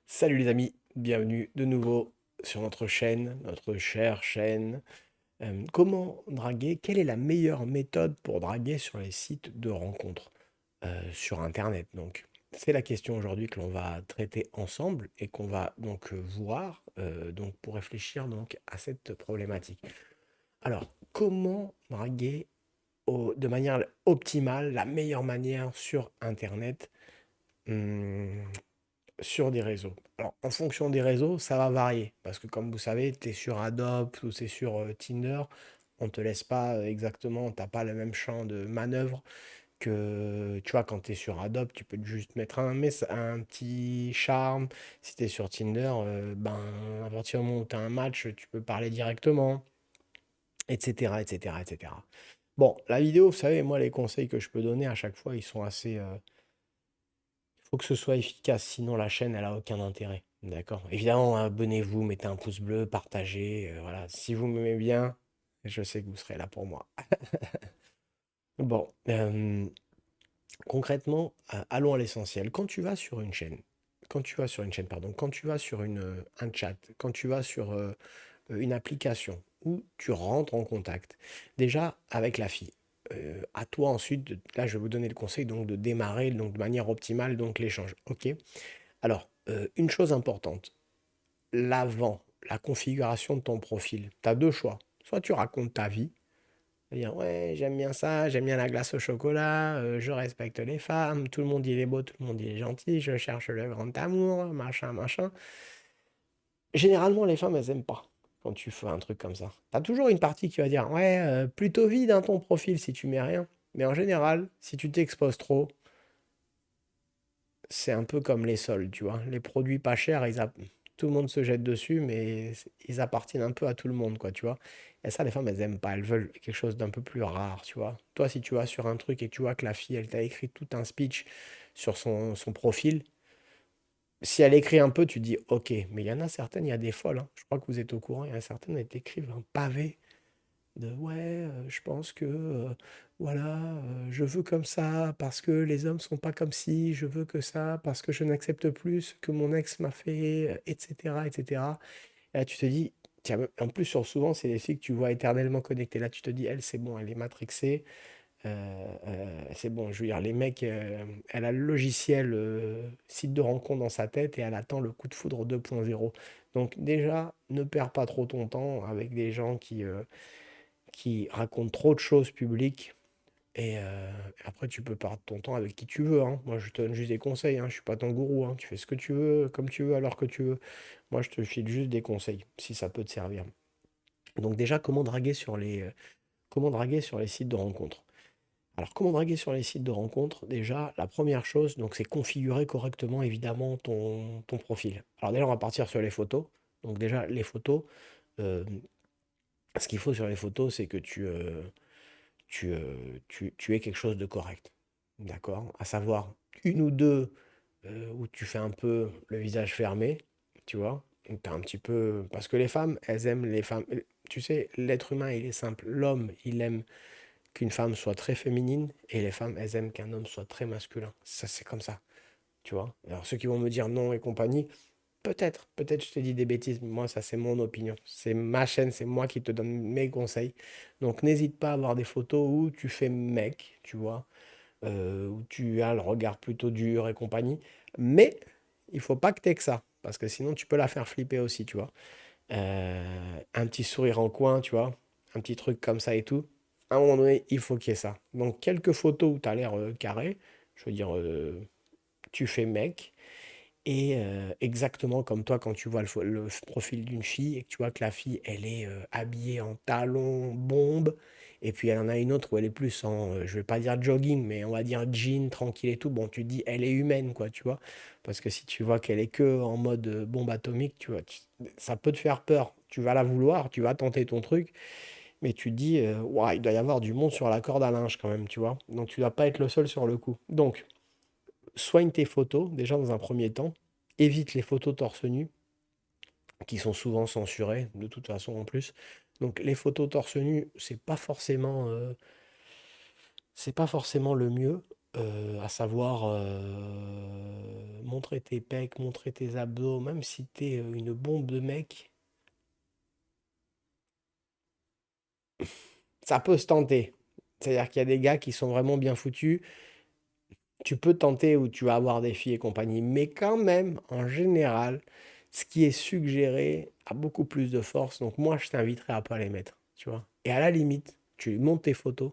Salut les amis, bienvenue de nouveau sur notre chaîne, notre chère chaîne. Comment draguer? Quelle est la meilleure méthode pour draguer sur les sites de rencontres sur Internet donc? C'est la question aujourd'hui que l'on va traiter ensemble et qu'on va donc voir donc pour réfléchir donc à cette problématique. Alors, comment draguer de manière optimale, la meilleure manière sur Internet? Hum, sur des réseaux. Alors, en fonction des réseaux, ça va varier. Parce que comme vous savez, tu es sur Adobe ou c'est sur Tinder, on te laisse pas exactement, t'as pas le même champ de manœuvre que, tu vois, quand tu es sur Adobe, tu peux juste mettre un petit charme. Si tu es sur Tinder, ben, à partir du moment où tu as un match, tu peux parler directement, etc., etc., etc. Bon, la vidéo, vous savez, moi, les conseils que je peux donner à chaque fois, ils sont assez, faut que ce soit efficace, sinon la chaîne, elle a aucun intérêt. D'accord? Évidemment, hein, abonnez-vous, mettez un pouce bleu, partagez. Voilà. Si vous m'aimez bien, je sais que vous serez là pour moi. Bon, concrètement, allons à l'essentiel. Quand tu vas sur une chaîne, quand tu vas sur une chaîne, pardon, quand tu vas sur un chat, quand tu vas sur une application où tu rentres en contact, déjà avec la fille. À toi ensuite, là je vais vous donner le conseil donc de démarrer donc de manière optimale donc l'échange. Ok? Alors, une chose importante, l'avant, la configuration de ton profil. Tu as deux choix. Soit tu racontes ta vie, c'est-à-dire ouais, j'aime bien ça, j'aime bien la glace au chocolat, je respecte les femmes, tout le monde il est beau, tout le monde il est gentil, je cherche le grand amour, machin, machin. Généralement, les femmes, elles aiment pas quand tu fais un truc comme ça. Tu as toujours une partie qui va dire ouais, plutôt vide hein, ton profil si tu mets rien. Mais en général, si tu t'exposes trop, c'est un peu comme les soldes, tu vois. Les produits pas chers, tout le monde se jette dessus, mais ils appartiennent un peu à tout le monde, quoi, tu vois. Et ça, les femmes, elles aiment pas. Elles veulent quelque chose d'un peu plus rare, tu vois. Toi, si tu vas sur un truc et que tu vois que la fille, elle t'a écrit tout un speech sur son profil, si elle écrit un peu, tu dis ok. Mais il y en a certaines, il y a des folles, hein. Je crois que vous êtes au courant, il y en a certaines, elles t'écrivent un pavé de ouais, je pense que voilà, je veux comme ça parce que les hommes sont pas comme si, je veux que ça parce que je n'accepte plus ce que mon ex m'a fait, etc., etc. Et cetera. Et là, tu te dis, tiens, en plus, souvent, c'est des filles que tu vois éternellement connectées. Là, tu te dis, elle, c'est bon, elle est matrixée. C'est bon, je veux dire, les mecs, elle a le logiciel site de rencontre dans sa tête et elle attend le coup de foudre 2.0. Donc déjà, ne perds pas trop ton temps avec des gens qui raconte trop de choses publiques. Et après, tu peux perdre ton temps avec qui tu veux, hein. Moi, je te donne juste des conseils, hein. Je suis pas ton gourou, hein. Tu fais ce que tu veux, comme tu veux, alors que tu veux. Moi, je te file juste des conseils, si ça peut te servir. Donc déjà, comment draguer sur les sites de rencontres? Alors, comment draguer sur les sites de rencontres? Déjà, la première chose, donc, c'est configurer correctement, évidemment, ton profil. Alors déjà, on va partir sur les photos. Donc déjà, les photos, euh, ce qu'il faut sur les photos, c'est que tu aies quelque chose de correct. D'accord? À savoir une ou deux où tu fais un peu le visage fermé, tu vois? Donc, t'as un petit peu. Parce que les femmes, elles aiment les femmes. Tu sais, l'être humain, il est simple. L'homme, il aime qu'une femme soit très féminine et les femmes, elles aiment qu'un homme soit très masculin. Ça, c'est comme ça, tu vois? Alors, ceux qui vont me dire non et compagnie, peut-être je te dis des bêtises, mais moi ça c'est mon opinion. C'est ma chaîne, c'est moi qui te donne mes conseils. Donc n'hésite pas à avoir des photos où tu fais mec, tu vois, où tu as le regard plutôt dur et compagnie. Mais il faut pas que tu aies que ça, parce que sinon tu peux la faire flipper aussi, tu vois. Un petit sourire en coin, tu vois, un petit truc comme ça et tout. À un moment donné, il faut qu'il y ait ça. Donc quelques photos où tu as l'air carré, je veux dire, tu fais mec. Et exactement comme toi, quand tu vois le profil d'une fille et que tu vois que la fille, elle est habillée en talons, bombe, et puis elle en a une autre où elle est plus en, je vais pas dire jogging, mais on va dire jean, tranquille et tout. Bon, tu te dis, elle est humaine, quoi, tu vois. Parce que si tu vois qu'elle est que en mode bombe atomique, tu vois, ça peut te faire peur. Tu vas la vouloir, tu vas tenter ton truc, mais tu te dis, ouah, il doit y avoir du monde sur la corde à linge quand même, tu vois. Donc tu dois pas être le seul sur le coup. Donc, soigne tes photos, déjà dans un premier temps. Évite les photos torse nu, qui sont souvent censurées, de toute façon en plus. Donc les photos torse nu, c'est pas forcément le mieux. à savoir montrer tes pecs, montrer tes abdos, même si t'es une bombe de mec, ça peut se tenter. C'est-à-dire qu'il y a des gars qui sont vraiment bien foutus. Tu peux tenter où tu vas avoir des filles et compagnie, mais quand même, en général, ce qui est suggéré a beaucoup plus de force. Donc moi, je t'inviterai à pas les mettre, tu vois. Et à la limite, tu montes tes photos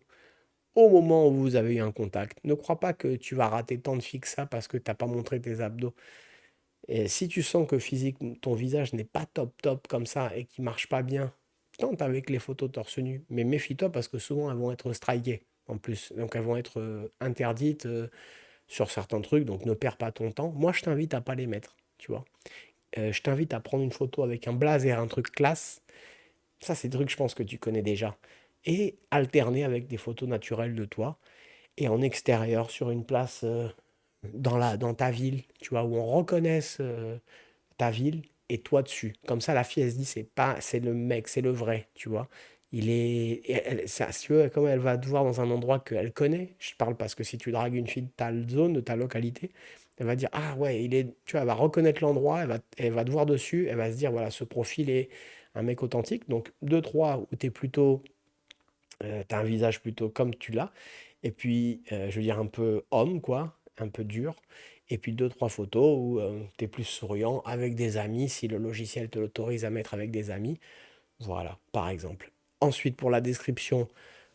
au moment où vous avez eu un contact. Ne crois pas que tu vas rater tant de filles que ça parce que tu n'as pas montré tes abdos. Et si tu sens que physique, ton visage n'est pas top top comme ça et qu'il marche pas bien, tente avec les photos torse nu. Mais méfie-toi parce que souvent elles vont être strikées en plus. Donc elles vont être interdites sur certains trucs. Donc ne perds pas ton temps. Moi je t'invite à pas les mettre, tu vois. Je t'invite à prendre une photo avec un blazer, un truc classe. Ça c'est des trucs je pense que tu connais déjà. Et alterner avec des photos naturelles de toi. Et en extérieur sur une place dans ta ville, tu vois, où on reconnaisse ta ville et toi dessus. Comme ça, la fille, elle se dit, c'est pas, c'est le mec, c'est le vrai, tu vois. Il est, ça, si tu veux, comme elle va te voir dans un endroit qu'elle connaît, je parle parce que si tu dragues une fille de ta zone, de ta localité, elle va dire, ah ouais, il est, tu vois, elle va reconnaître l'endroit, elle va te voir dessus, elle va se dire, voilà, ce profil est un mec authentique. Donc, deux, trois, où tu es plutôt, t'as un visage plutôt comme tu l'as, et puis, je veux dire, un peu homme, quoi, un peu dur. Et puis deux, trois photos où tu es plus souriant avec des amis, si le logiciel te l'autorise à mettre avec des amis. Voilà, par exemple. Ensuite, pour la description,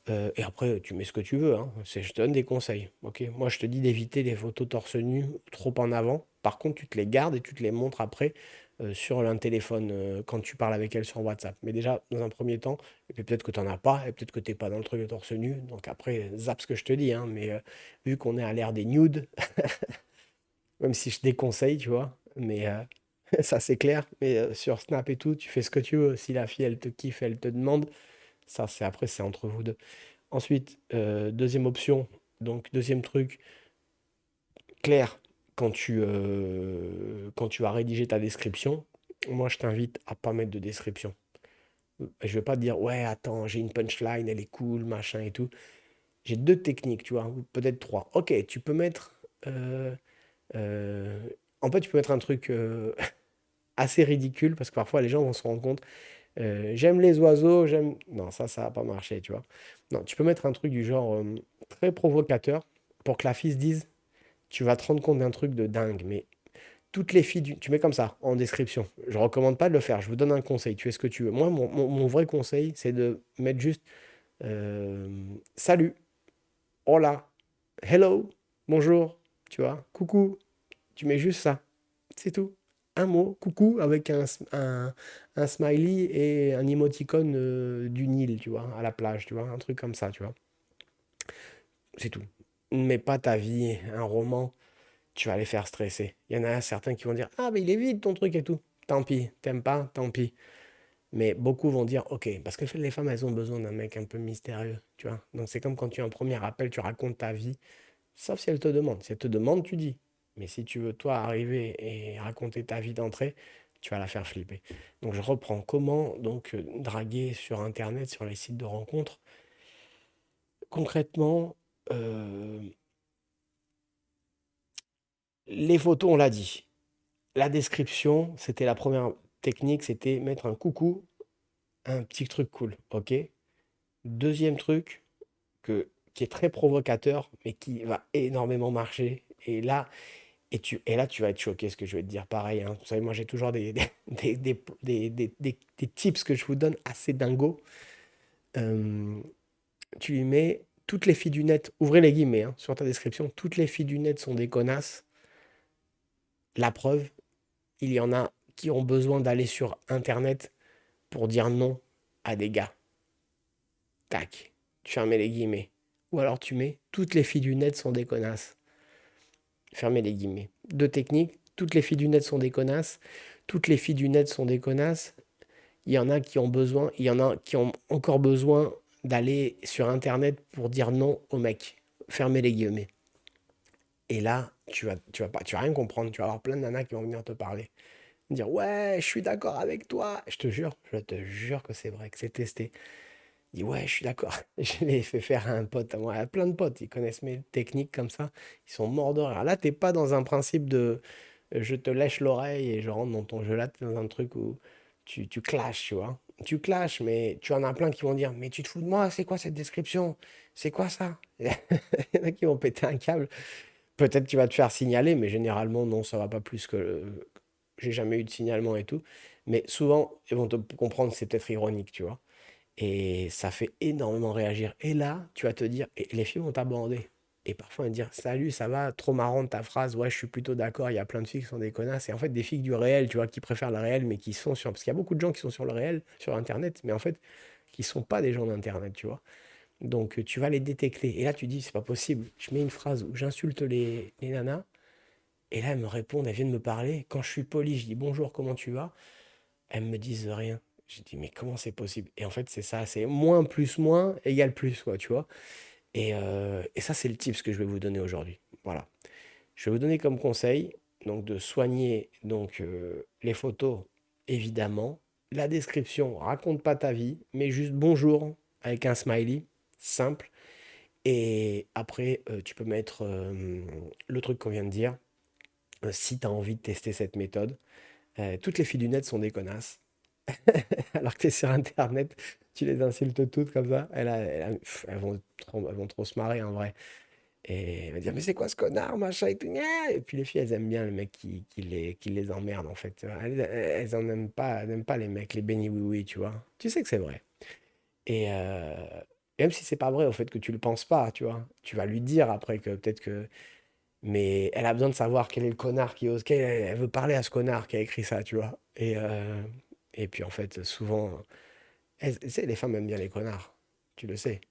et après, tu mets ce que tu veux, hein, je te donne des conseils. Ok. Moi, je te dis d'éviter les photos torse nu trop en avant. Par contre, tu te les gardes et tu te les montres après sur un téléphone quand tu parles avec elle sur WhatsApp. Mais déjà, dans un premier temps, et puis peut-être que tu n'en as pas, et peut-être que tu n'es pas dans le truc de torse nu. Donc après, zappe ce que je te dis. Hein, mais vu qu'on est à l'ère des nudes, même si je déconseille, tu vois, mais ça c'est clair. Mais sur Snap et tout, tu fais ce que tu veux. Si la fille, elle te kiffe, elle te demande, ça c'est après, c'est entre vous deux. Ensuite, deuxième option, donc deuxième truc, clair, quand tu vas rédiger ta description, moi je t'invite à pas mettre de description. Je vais pas te dire, ouais, attends, j'ai une punchline, elle est cool, machin et tout. J'ai deux techniques, tu vois, ou peut-être trois. Ok, tu peux mettre. Euh, en fait, tu peux mettre un truc assez ridicule parce que parfois les gens vont se rendre compte. J'aime les oiseaux, j'aime. Non, ça va pas marcher, tu vois. Non, tu peux mettre un truc du genre très provocateur pour que la fille se dise, tu vas te rendre compte d'un truc de dingue, mais toutes les filles du... Tu mets comme ça, en description. Je recommande pas de le faire, je vous donne un conseil, tu fais ce que tu veux. Moi, mon vrai conseil, c'est de mettre juste euh, salut, hola, hello, bonjour, tu vois, coucou. Tu mets juste ça, c'est tout. Un mot, coucou, avec un smiley et un emoticône du Nil, tu vois, à la plage, tu vois, un truc comme ça, tu vois. C'est tout. Ne mets pas ta vie, un roman, tu vas les faire stresser. Il y en a certains qui vont dire, ah, mais il est vide ton truc et tout. Tant pis, t'aimes pas, tant pis. Mais beaucoup vont dire, ok, parce que les femmes, elles ont besoin d'un mec un peu mystérieux, tu vois. Donc c'est comme quand tu as un premier appel, tu racontes ta vie, sauf si elle te demande. Si elle te demande, tu dis. Mais si tu veux, toi, arriver et raconter ta vie d'entrée, tu vas la faire flipper. Donc je reprends. Comment donc draguer sur Internet, sur les sites de rencontres? Concrètement, euh, les photos, on l'a dit. La description, c'était la première technique, c'était mettre un coucou, un petit truc cool. Ok. Deuxième truc qui est très provocateur, mais qui va énormément marcher. Et là, tu vas être choqué ce que je vais te dire. Pareil, hein. Vous savez, moi, j'ai toujours des tips que je vous donne assez dingos. Euh, Tu lui mets toutes les filles du net, ouvrez les guillemets hein, sur ta description, toutes les filles du net sont des connasses. La preuve, il y en a qui ont besoin d'aller sur Internet pour dire non à des gars. Tac, tu fermes les guillemets. Ou alors tu mets toutes les filles du net sont des connasses. Fermez les guillemets. Deux techniques, toutes les filles du net sont des connasses. Toutes les filles du net sont des connasses. Il y en a qui ont besoin, il y en a qui ont encore besoin d'aller sur Internet pour dire non au mec. Fermez les guillemets. Et là, tu vas rien comprendre. Tu vas avoir plein de nanas qui vont venir te parler. Dire ouais, je suis d'accord avec toi. Je te jure que c'est vrai, que c'est testé. Il dit, ouais, je suis d'accord. Je l'ai fait faire à un pote à moi, à plein de potes, ils connaissent mes techniques comme ça, ils sont morts de rire. Là, t'es pas dans un principe de je te lèche l'oreille et je rentre dans ton jeu, là, t'es dans un truc où tu clashes, tu vois. Tu clashes, mais tu en as plein qui vont dire, mais tu te fous de moi, c'est quoi cette description? C'est quoi ça? Il y en a qui vont péter un câble. Peut-être tu vas te faire signaler, mais généralement, non, ça va pas plus que. J'ai jamais eu de signalement et tout. Mais souvent, ils vont te comprendre que c'est peut-être ironique, tu vois. Et ça fait énormément réagir. Et là, tu vas te dire, et les filles vont t'aborder. Et parfois, elles vont dire, salut, ça va, trop marrant ta phrase. Ouais, je suis plutôt d'accord. Il y a plein de filles qui sont des connasses. Et en fait, des filles du réel, tu vois, qui préfèrent le réel, mais qui sont sur. Parce qu'il y a beaucoup de gens qui sont sur le réel, sur Internet, mais en fait, qui sont pas des gens d'Internet, tu vois. Donc, tu vas les détecter. Et là, tu dis, c'est pas possible. Je mets une phrase où j'insulte les nanas. Et là, elles me répondent, elles viennent me parler. Quand je suis poli, je dis bonjour, comment tu vas? Elles me disent rien. Je dis, mais comment c'est possible? Et en fait, c'est ça, c'est moins plus moins égale plus, quoi, tu vois. Et ça, c'est le tips que je vais vous donner aujourd'hui. Voilà. Je vais vous donner comme conseil, donc de soigner donc, les photos, évidemment. La description, raconte pas ta vie, mais juste bonjour avec un smiley, simple. Et après, tu peux mettre le truc qu'on vient de dire, si tu as envie de tester cette méthode. Toutes les filles du net sont des connasses. Alors que tu es sur Internet, tu les insultes toutes comme ça. Elles vont trop se marrer en vrai. Et elles vont dire, mais c'est quoi ce connard, machin et tout. Gna Et puis les filles, elles aiment bien le mec qui les emmerde en fait. Tu vois. Elles en aiment pas, elles n'aiment pas les mecs, les béni oui oui, tu vois. Tu sais que c'est vrai. Et même si c'est pas vrai au fait que tu le penses pas, tu vois. Tu vas lui dire après que peut-être que. Mais elle a besoin de savoir quel est le connard qui ose. Elle veut parler à ce connard qui a écrit ça, tu vois. Et puis en fait, souvent. Tu sais, les femmes aiment bien les connards, tu le sais.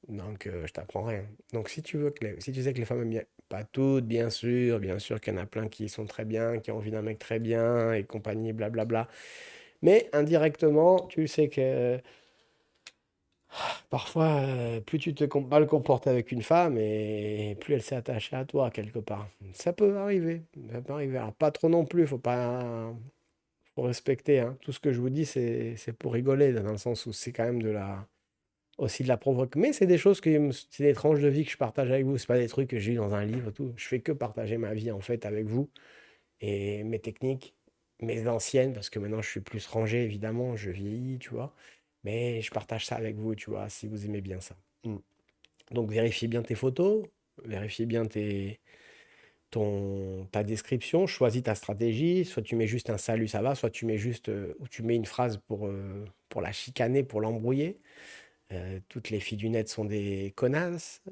Donc, je t'apprends rien. Donc, si tu sais que les femmes aiment bien, pas toutes, bien sûr qu'il y en a plein qui sont très bien, qui ont envie d'un mec très bien et compagnie, blablabla. Mais indirectement, tu sais que parfois, plus tu te mal comportes avec une femme et plus elle s'est attachée à toi quelque part. Ça peut arriver, ça peut arriver. Alors, pas trop non plus, faut respecter, hein. Tout ce que je vous dis, c'est pour rigoler, dans le sens où c'est quand même aussi de la provoque. Mais c'est des choses c'est des tranches de vie que je partage avec vous. C'est pas des trucs que j'ai eu dans un livre, et tout. Je fais que partager ma vie en fait avec vous et mes techniques, mes anciennes, parce que maintenant je suis plus rangé évidemment, je vieillis, tu vois. Mais je partage ça avec vous, tu vois, si vous aimez bien ça. Mm. Donc vérifiez bien tes photos, vérifiez bien ta description, choisis ta stratégie. Soit tu mets juste un salut, ça va, soit tu mets juste ou tu mets une phrase pour la chicaner, pour l'embrouiller. Toutes les filles du net sont des connasses,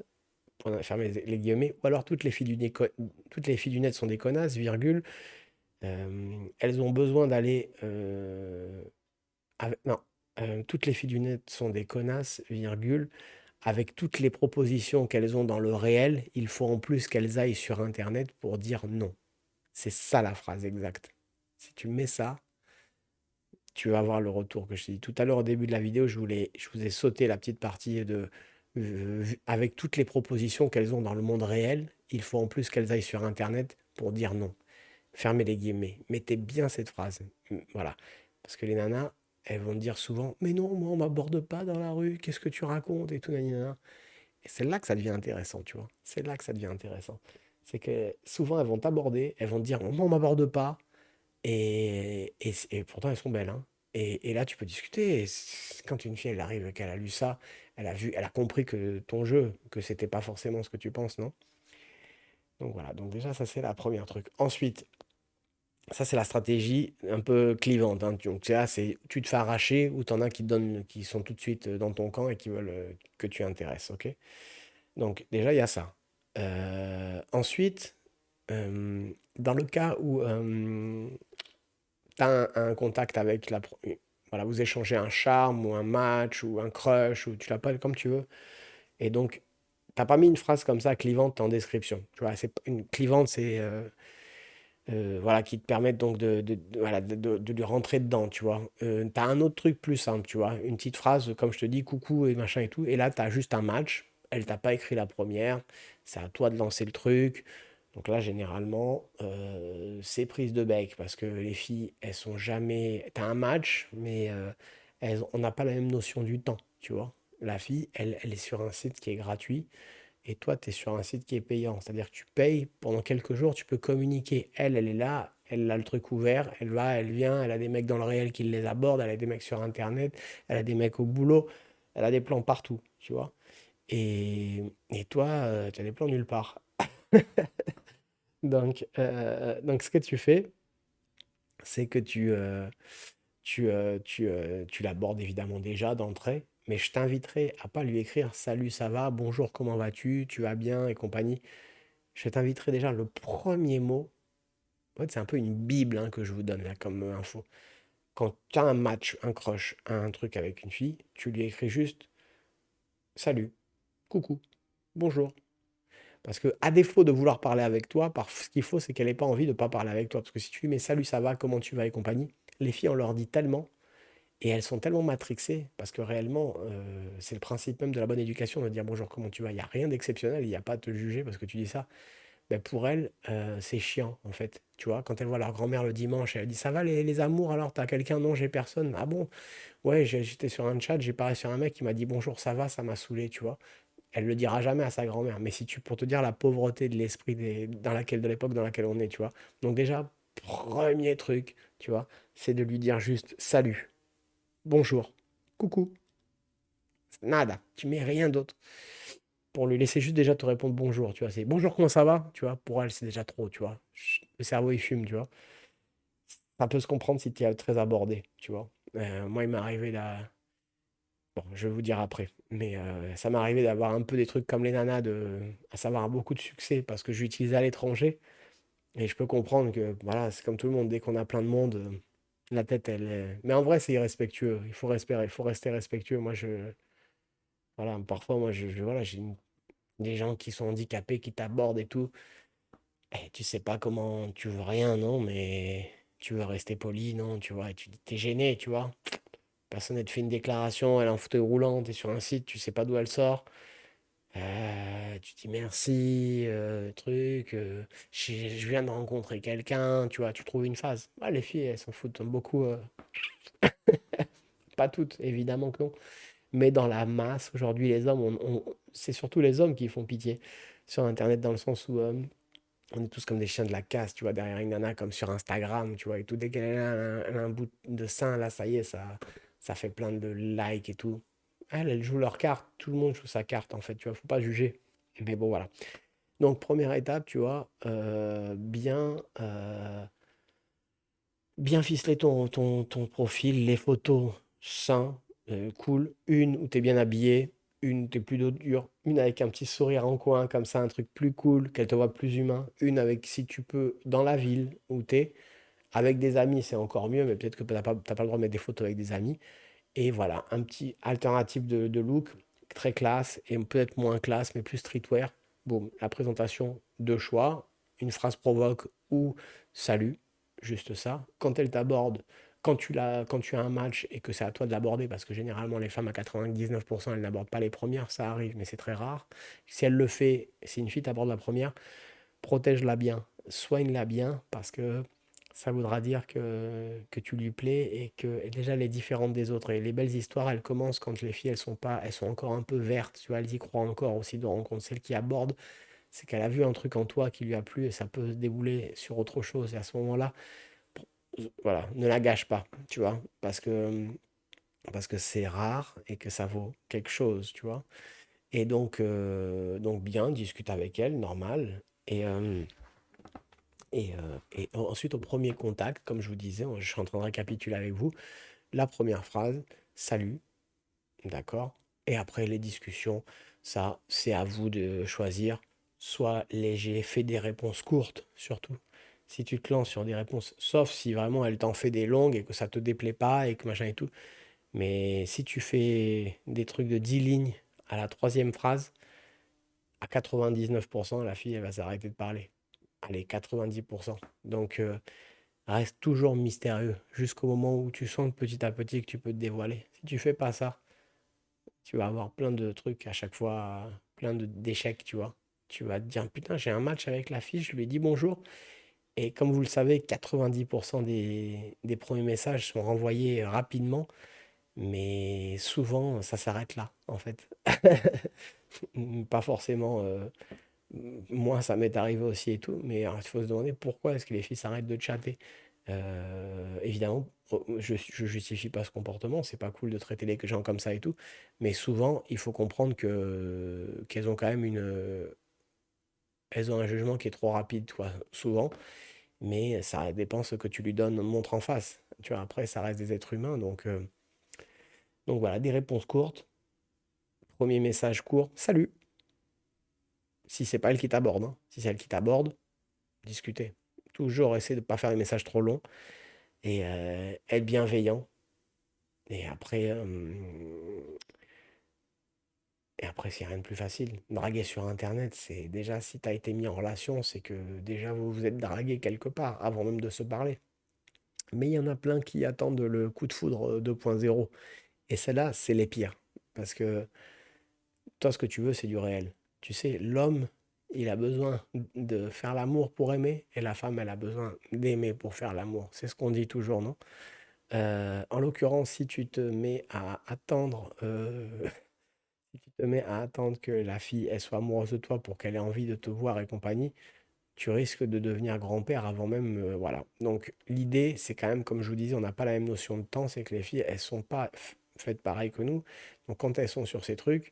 fermez les guillemets, ou alors toutes les filles du net sont des connasses, virgule. Elles ont besoin d'aller. Non, toutes les filles du net sont des connasses, virgule. Avec toutes les propositions qu'elles ont dans le réel, il faut en plus qu'elles aillent sur Internet pour dire non. C'est ça la phrase exacte. Si tu mets ça, tu vas voir le retour que je t'ai dit. Tout à l'heure, au début de la vidéo, je vous ai sauté la petite partie de avec toutes les propositions qu'elles ont dans le monde réel, il faut en plus qu'elles aillent sur Internet pour dire non. Fermez les guillemets. Mettez bien cette phrase. Voilà. Parce que les nanas, elles vont dire souvent, mais non, moi, on m'aborde pas dans la rue, qu'est-ce que tu racontes et tout, nanana. Et c'est là que ça devient intéressant, tu vois. C'est là que ça devient intéressant. C'est que souvent, elles vont t'aborder, elles vont te dire, moi, on m'aborde pas. Et pourtant, elles sont belles, hein. Et là, tu peux discuter. Quand une fille, elle arrive, qu'elle a lu ça, elle a compris que ton jeu, que c'était pas forcément ce que tu penses, non? Donc voilà. Donc déjà, ça, c'est la première truc. Ensuite, ça, c'est la stratégie un peu clivante, hein. Donc là, c'est tu te fais arracher ou t'en as qui te donnent, qui sont tout de suite dans ton camp et qui veulent que tu intéresses, ok? Donc déjà, il y a ça. Ensuite, dans le cas où tu as un contact avec voilà, vous échangez un charme ou un match ou un crush ou tu l'appelles comme tu veux. Et donc, t'as pas mis une phrase comme ça clivante en description. Tu vois, c'est une clivante, c'est voilà qui te permet donc voilà, de lui rentrer dedans, tu vois. T'as un autre truc plus simple, tu vois, une petite phrase comme je te dis, coucou et machin et tout. Et là, t'as juste un match. Elle t'a pas écrit la première. C'est à toi de lancer le truc. Donc là, généralement, c'est prise de bec parce que les filles, elles sont jamais. T'as un match, mais on n'a pas la même notion du temps, tu vois. La fille, elle est sur un site qui est gratuit et toi, tu es sur un site qui est payant. C'est-à-dire que tu payes pendant quelques jours, tu peux communiquer. Elle est là, elle a le truc ouvert, elle va, elle vient, elle a des mecs dans le réel qui les abordent, elle a des mecs sur Internet, elle a des mecs au boulot, elle a des plans partout, tu vois. Et toi, tu as des plans nulle part. Donc, ce que tu fais, c'est que tu l'abordes évidemment déjà d'entrée, mais je t'inviterai à pas lui écrire salut, ça va, bonjour, comment vas-tu, tu vas bien et compagnie. Je t'inviterai déjà le premier mot. En fait, c'est un peu une bible hein, que je vous donne là comme info. Quand tu as un match, un crush, un truc avec une fille, tu lui écris juste salut, coucou, bonjour. Parce que à défaut de vouloir parler avec toi, ce qu'il faut, c'est qu'elle n'ait pas envie de pas parler avec toi. Parce que si tu lui mets salut, ça va, comment tu vas et compagnie, les filles, on leur dit tellement. Et elles sont tellement matrixées, parce que réellement, c'est le principe même de la bonne éducation, de dire bonjour, comment tu vas. Il n'y a rien d'exceptionnel, il n'y a pas à te juger parce que tu dis ça. Ben pour elles, c'est chiant, en fait. Tu vois, quand elles voient leur grand-mère le dimanche, elle dit ça va les amours alors, t'as quelqu'un? Non, j'ai personne. Ah bon? Ouais, j'étais sur un chat, j'ai parlé sur un mec qui m'a dit bonjour, ça va, ça m'a saoulé, tu vois. Elle le dira jamais à sa grand-mère. Mais si tu, pour te dire la pauvreté de l'esprit dans laquelle, de l'époque dans laquelle on est, tu vois. Donc déjà, premier truc, tu vois, c'est de lui dire juste salut, bonjour, coucou, nada. Tu mets rien d'autre pour lui laisser juste déjà te répondre bonjour, tu vois. C'est bonjour, comment ça va, tu vois. Pour elle, c'est déjà trop, tu vois. Le cerveau, il fume, tu vois. Ça peut se comprendre si tu es très abordé, tu vois. Moi, il m'est arrivé là. Bon, je vais vous dire après. Mais ça m'est arrivé d'avoir un peu des trucs comme les nanas, à savoir beaucoup de succès parce que j'utilisais à l'étranger. Et je peux comprendre que, voilà, c'est comme tout le monde, dès qu'on a plein de monde, la tête, elle est... Mais en vrai, c'est irrespectueux. Il faut rester respectueux. Voilà, parfois, voilà, des gens qui sont handicapés, qui t'abordent et tout. Et tu sais pas comment, tu veux rien, non, mais tu veux rester poli, non, tu vois. Et tu t'es gêné, tu vois. Personne ne te fait une déclaration, elle est en fauteuil roulant, t'es sur un site, tu sais pas d'où elle sort. Tu dis merci, truc, je viens de rencontrer quelqu'un, tu vois, tu trouves une phase. Ouais, les filles, elles s'en foutent beaucoup, pas toutes, évidemment que non. Mais dans la masse, aujourd'hui, les hommes, c'est surtout les hommes qui font pitié sur Internet, dans le sens où on est tous comme des chiens de la casse, tu vois, derrière une nana, comme sur Instagram, tu vois, et tout, dès qu'elle a un bout de sein, là, ça y est, ça fait plein de likes et tout. Elles jouent leur carte, tout le monde joue sa carte, en fait, tu vois, faut pas juger. Mais bon, voilà. Donc, première étape, tu vois, bien ficeler ton profil, les photos sains, cool. Une où tu es bien habillé, une où tu es plus dos dur, une avec un petit sourire en coin, comme ça, un truc plus cool, qu'elle te voit plus humain. Une avec, si tu peux, dans la ville où tu es, avec des amis, c'est encore mieux, mais peut-être que tu n'as pas, t'as pas le droit de mettre des photos avec des amis. Et voilà, un petit alternative de look, très classe, et peut-être moins classe, mais plus streetwear. Boum, la présentation, deux choix, une phrase provoque ou salut, juste ça. Quand elle t'aborde, quand tu as un match et que c'est à toi de l'aborder, parce que généralement les femmes à 99%, elles n'abordent pas les premières, ça arrive, mais c'est très rare. Si elle le fait, si une fille t'aborde la première, protège-la bien, soigne-la bien, parce que ça voudra dire que tu lui plais et que et déjà elle est différente des autres. Et les belles histoires, elles commencent quand les filles, elles sont encore un peu vertes, tu vois, elles y croient encore aussi de rencontre. Celle qui aborde, c'est qu'elle a vu un truc en toi qui lui a plu et ça peut se débouler sur autre chose. Et à ce moment-là, voilà, ne la gâche pas, tu vois, parce que c'est rare et que ça vaut quelque chose, tu vois. Et donc bien, discute avec elle, normal. Et ensuite, au premier contact, comme je vous disais, je suis en train de récapituler avec vous, la première phrase, salut, d'accord? Et après, les discussions, ça, c'est à vous de choisir. Soit léger, fais des réponses courtes, surtout. Si tu te lances sur des réponses, sauf si vraiment elle t'en fait des longues et que ça te déplaît pas et que machin et tout. Mais si tu fais des trucs de 10 lignes à la troisième phrase, à 99%, la fille, elle va s'arrêter de parler. Allez, 90%. Donc, reste toujours mystérieux jusqu'au moment où tu sens petit à petit que tu peux te dévoiler. Si tu fais pas ça, tu vas avoir plein de trucs à chaque fois, d'échecs, tu vois. Tu vas te dire, putain, j'ai un match avec la fille, je lui ai dit bonjour. Et comme vous le savez, 90% des premiers messages sont renvoyés rapidement. Mais souvent, ça s'arrête là, en fait. Pas forcément. Moi, ça m'est arrivé aussi et tout, mais il faut se demander pourquoi est-ce que les filles s'arrêtent de chatter. Évidemment, je justifie pas ce comportement, c'est pas cool de traiter les gens comme ça et tout, mais souvent, il faut comprendre que qu'elles ont quand même elles ont un jugement qui est trop rapide, quoi, souvent, mais ça dépend ce que tu lui donnes, montre en face. Tu vois, après, ça reste des êtres humains, donc voilà, des réponses courtes. Premier message court, salut. Si c'est pas elle qui t'aborde, hein. Si c'est elle qui t'aborde, discuter. Toujours essayer de ne pas faire des messages trop longs et être bienveillant. Et après, c'est rien de plus facile. Draguer sur Internet, c'est déjà si tu as été mis en relation, c'est que déjà vous vous êtes dragué quelque part avant même de se parler. Mais il y en a plein qui attendent le coup de foudre 2.0. Et celles-là, c'est les pires. Parce que toi, ce que tu veux, c'est du réel. Tu sais, l'homme, il a besoin de faire l'amour pour aimer, et la femme, elle a besoin d'aimer pour faire l'amour. C'est ce qu'on dit toujours, non? En l'occurrence, si tu te mets à attendre, si tu te mets à attendre que la fille, elle soit amoureuse de toi pour qu'elle ait envie de te voir et compagnie, tu risques de devenir grand-père avant même, voilà. Donc l'idée, c'est quand même, comme je vous disais, on n'a pas la même notion de temps, c'est que les filles, elles sont pas faites pareil que nous. Donc quand elles sont sur ces trucs,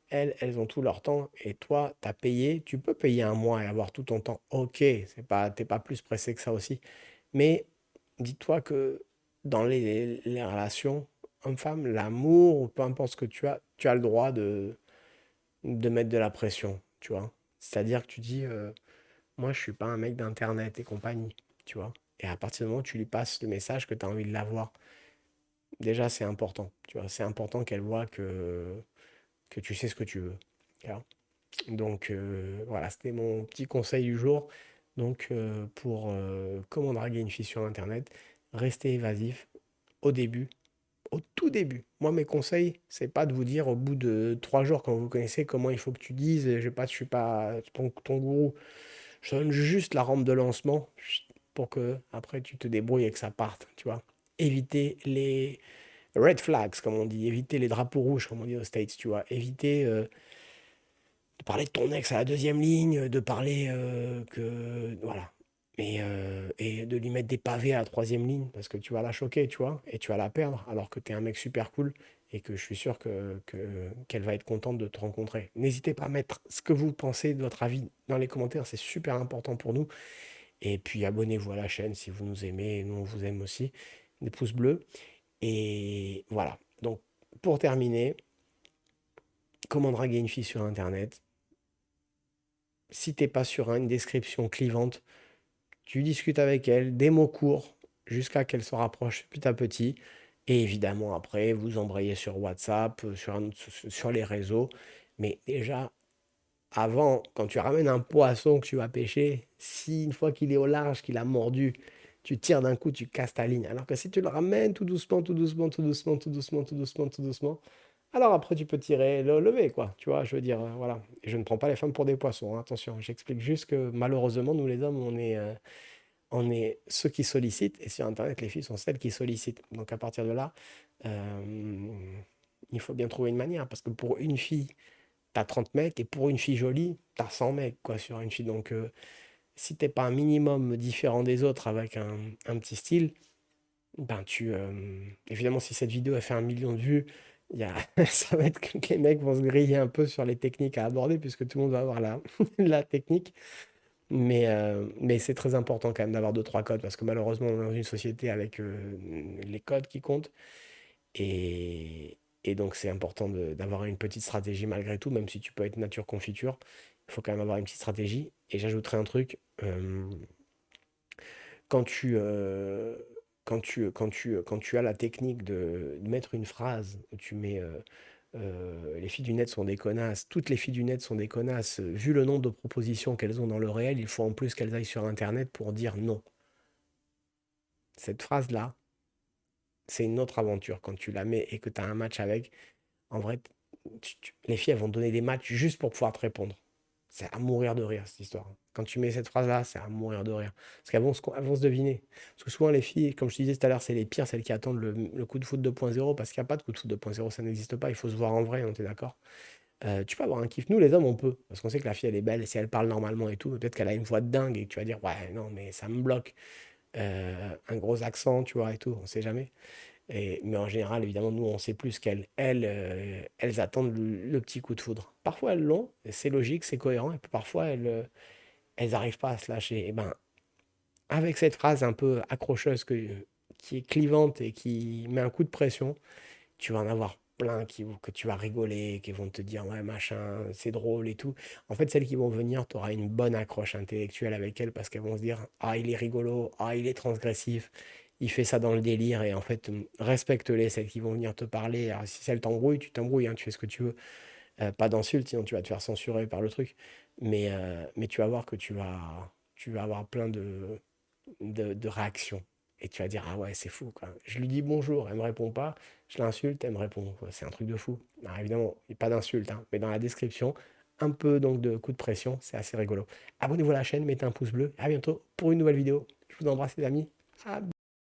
elles ont tout leur temps et toi, tu as payé, tu peux payer un mois et avoir tout ton temps. Ok, t'es pas plus pressé que ça aussi. Mais dis-toi que dans les relations homme-femme, l'amour, ou peu importe ce que tu as le droit de mettre de la pression, tu vois. C'est-à-dire que tu dis, moi, je suis pas un mec d'internet et compagnie, tu vois. Et à partir du moment où tu lui passes le message que tu as envie de l'avoir, déjà, c'est important, tu vois. C'est important qu'elle voit que tu sais ce que tu veux. Tu vois. Donc, voilà, c'était mon petit conseil du jour. Donc, pour comment draguer une fille sur Internet, restez évasif au début, au tout début. Moi, mes conseils, c'est pas de vous dire au bout de 3 jours, quand vous connaissez comment il faut que tu dises, je suis pas ton gourou. Je donne juste la rampe de lancement pour que après tu te débrouilles et que ça parte, tu vois. Évitez les red flags, comme on dit, évitez les drapeaux rouges, comme on dit aux States, tu vois. Évitez de parler de ton ex à la deuxième ligne, de parler que. Voilà. Et de lui mettre des pavés à la troisième ligne, parce que tu vas la choquer, tu vois, et tu vas la perdre, alors que tu es un mec super cool, et que je suis sûr qu'elle va être contente de te rencontrer. N'hésitez pas à mettre ce que vous pensez de votre avis dans les commentaires, c'est super important pour nous. Et puis abonnez-vous à la chaîne si vous nous aimez, et nous on vous aime aussi. Des pouces bleus. Et voilà. Donc, pour terminer, comment draguer une fille sur Internet? Si t'es pas sur une description clivante, tu discutes avec elle, des mots courts, jusqu'à qu'elle se rapproche petit à petit. Et évidemment, après, vous embrayez sur WhatsApp, sur les réseaux. Mais déjà, avant, quand tu ramènes un poisson que tu vas pêcher, si une fois qu'il est au large, qu'il a mordu, tu tires d'un coup, tu casses ta ligne. Alors que si tu le ramènes tout doucement, tout doucement, tout doucement, tout doucement, tout doucement, tout doucement, alors après tu peux tirer le lever, quoi. Tu vois, je veux dire, voilà. Et je ne prends pas les femmes pour des poissons, hein, attention. J'explique juste que malheureusement, nous les hommes, on est ceux qui sollicitent, et sur Internet, les filles sont celles qui sollicitent. Donc à partir de là, euh, il faut bien trouver une manière, parce que pour une fille, t'as 30 mecs, et pour une fille jolie, t'as 100 mecs, quoi, sur une fille. Donc si t'es pas un minimum différent des autres avec un petit style, ben évidemment, si cette vidéo a fait 1 million de vues, il y a, ça va être que les mecs vont se griller un peu sur les techniques à aborder, puisque tout le monde va avoir la technique. Mais c'est très important quand même d'avoir deux, trois codes, parce que malheureusement, on est dans une société avec les codes qui comptent. Et donc, c'est important d'avoir une petite stratégie malgré tout, même si tu peux être nature confiture. Il faut quand même avoir une petite stratégie. Et j'ajouterai un truc. Quand tu, quand tu as la technique de mettre une phrase, où tu mets les filles du net sont des connasses, toutes les filles du net sont des connasses, vu le nombre de propositions qu'elles ont dans le réel, il faut en plus qu'elles aillent sur Internet pour dire non. Cette phrase-là, c'est une autre aventure. Quand tu la mets et que tu as un match avec, en vrai, les filles, elles vont te donner des matchs juste pour pouvoir te répondre. C'est à mourir de rire, cette histoire. Quand tu mets cette phrase-là, c'est à mourir de rire. Parce qu'elles vont se deviner. Parce que souvent, les filles, comme je te disais tout à l'heure, c'est les pires, celles qui attendent le coup de foot 2.0, parce qu'il n'y a pas de coup de foot 2.0, ça n'existe pas. Il faut se voir en vrai, on est d'accord? Tu peux avoir un kiff. Nous, les hommes, on peut. Parce qu'on sait que la fille, elle est belle, et si elle parle normalement et tout, peut-être qu'elle a une voix de dingue et que tu vas dire, ouais, non, mais ça me bloque. Un gros accent, tu vois, et tout, on sait jamais. Mais en général, évidemment, nous, on sait plus qu'elles. Elles attendent le petit coup de foudre. Parfois, elles l'ont, et c'est logique, c'est cohérent, et puis parfois, elles n'arrivent pas à se lâcher. Et ben, avec cette phrase un peu accrocheuse qui est clivante et qui met un coup de pression, tu vas en avoir plein que tu vas rigoler, qui vont te dire ouais machin, c'est drôle et tout. En fait, celles qui vont venir, tu auras une bonne accroche intellectuelle avec elles parce qu'elles vont se dire ah il est rigolo, ah il est transgressif, il fait ça dans le délire et en fait respecte-les, celles qui vont venir te parler. Alors, si celles t'embrouillent, tu t'embrouilles, hein, tu fais ce que tu veux. Pas d'insultes, sinon tu vas te faire censurer par le truc. Mais tu vas voir que tu vas avoir plein de réactions. Et tu vas dire, ah ouais, c'est fou, quoi. Je lui dis bonjour, elle me répond pas. Je l'insulte, elle me répond. C'est un truc de fou. Alors évidemment, il n'y a pas d'insulte, hein, mais dans la description, un peu donc de coup de pression, c'est assez rigolo. Abonnez-vous à la chaîne, mettez un pouce bleu. À bientôt pour une nouvelle vidéo. Je vous embrasse les amis. À